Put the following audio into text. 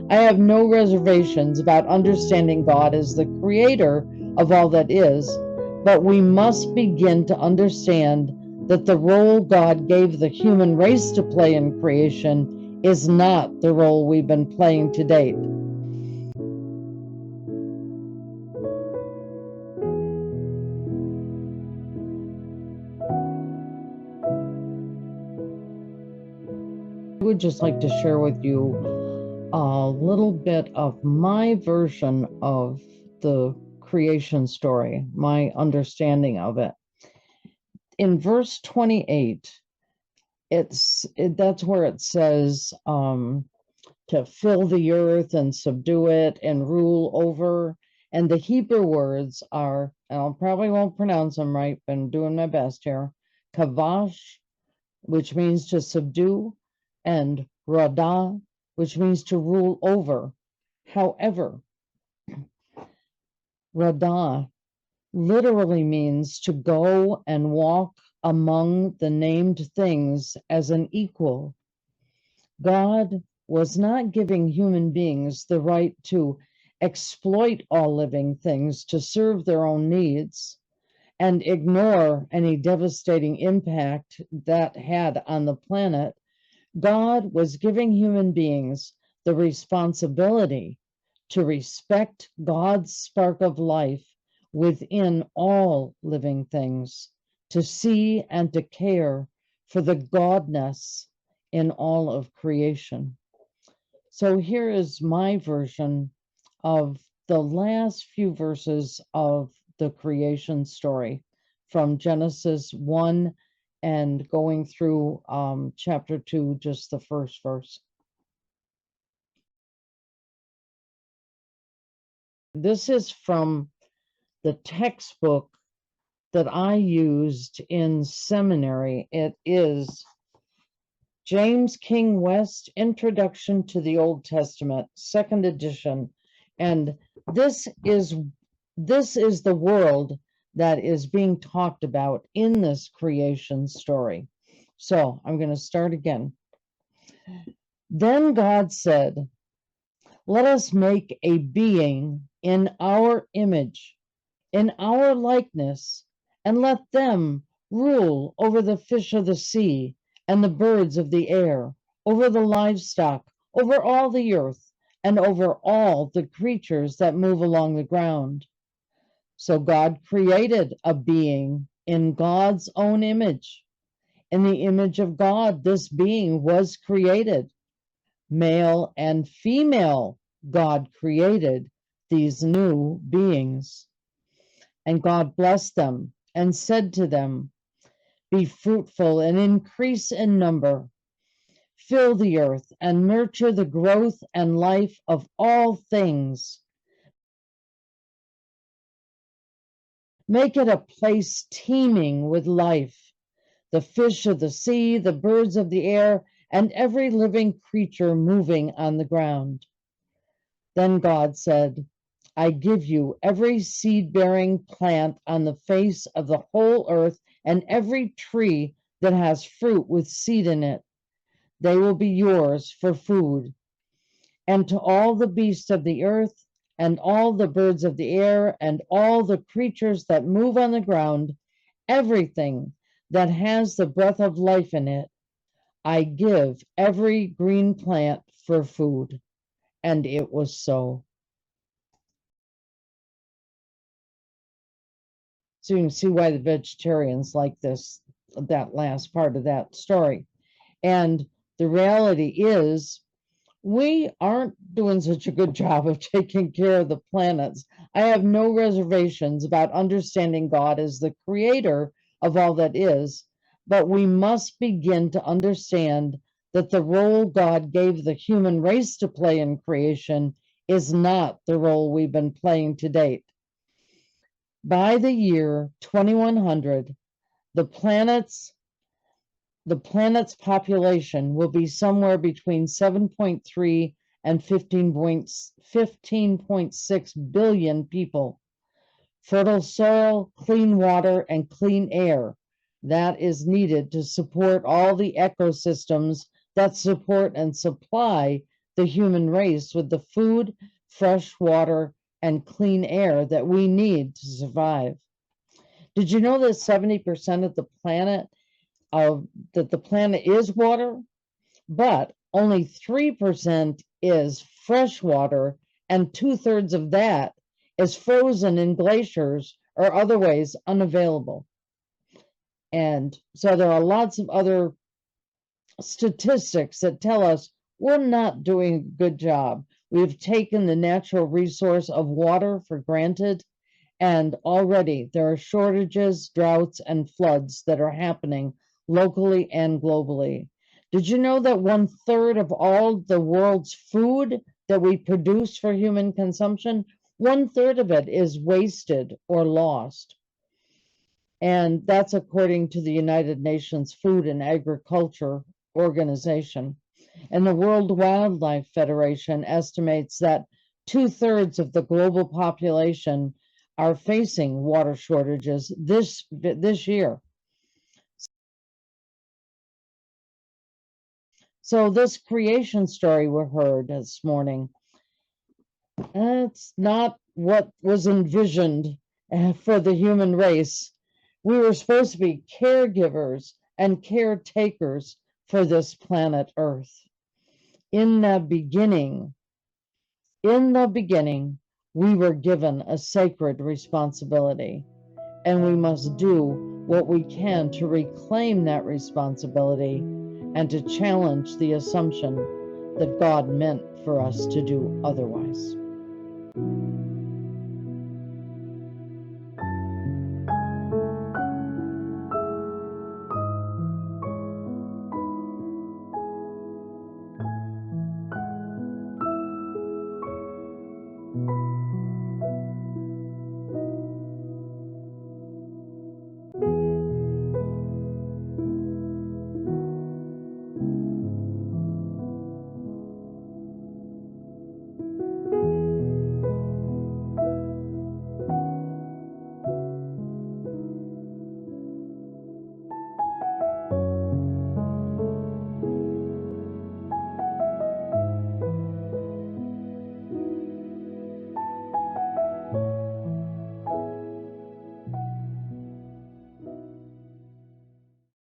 I have no reservations about understanding God as the creator of all that is, but we must begin to understand that the role God gave the human race to play in creation is not the role we've been playing to date. I would just like to share with you a little bit of my version of the creation story, my understanding of it. In verse 28, that's where it says to fill the earth and subdue it and rule over. And the Hebrew words are, and I probably won't pronounce them right, but I'm doing my best here, kavash, which means to subdue, and radah, which means to rule over. However, radah literally means to go and walk among the named things as an equal. God was not giving human beings the right to exploit all living things to serve their own needs and ignore any devastating impact that had on the planet. God was giving human beings the responsibility to respect God's spark of life within all living things, to see and to care for the Godness in all of creation. So here is my version of the last few verses of the creation story from Genesis 1 and going through chapter 2, just the first verse. This is from the textbook that I used in seminary. It is James King West, Introduction to the Old Testament, second edition. And this is the world that is being talked about in this creation story. So I'm going to start again. Then God said, "Let us make a being in our image, in our likeness, and let them rule over the fish of the sea and the birds of the air, over the livestock, over all the earth, and over all the creatures that move along the ground." So God created a being in God's own image. In the image of God, this being was created. Male and female, God created these new beings. And God blessed them and said to them, "Be fruitful and increase in number. Fill the earth and nurture the growth and life of all things. Make it a place teeming with life, the fish of the sea, the birds of the air, and every living creature moving on the ground." Then God said, "I give you every seed-bearing plant on the face of the whole earth and every tree that has fruit with seed in it. They will be yours for food. And to all the beasts of the earth, and all the birds of the air, and all the creatures that move on the ground, everything that has the breath of life in it, I give every green plant for food." And it was so. So you can see why the vegetarians like that last part of that story. And the reality is, we aren't doing such a good job of taking care of the planets. I have no reservations about understanding God as the creator of all that is, but we must begin to understand that the role God gave the human race to play in creation is not the role we've been playing to date. By the year 2100, the planet's population will be somewhere between 7.3 and 15.6 billion people. Fertile soil, clean water, and clean air, that is needed to support all the ecosystems that support and supply the human race with the food, fresh water, and clean air that we need to survive. Did you know that 70% of the planet that the planet is water, but only 3% is fresh water, and 2/3 of that is frozen in glaciers or other ways unavailable. And so there are lots of other statistics that tell us we're not doing a good job. We've taken the natural resource of water for granted, and already there are shortages, droughts, and floods that are happening locally and globally. Did you know that 1/3 of all the world's food that we produce for human consumption, 1/3 of it is wasted or lost? And that's according to the United Nations Food and Agriculture Organization. And the World Wildlife Federation estimates that 2/3 of the global population are facing water shortages this year. So this creation story we heard this morning, that's not what was envisioned for the human race. We were supposed to be caregivers and caretakers for this planet Earth. In the beginning, we were given a sacred responsibility, and we must do what we can to reclaim that responsibility and to challenge the assumption that God meant for us to do otherwise.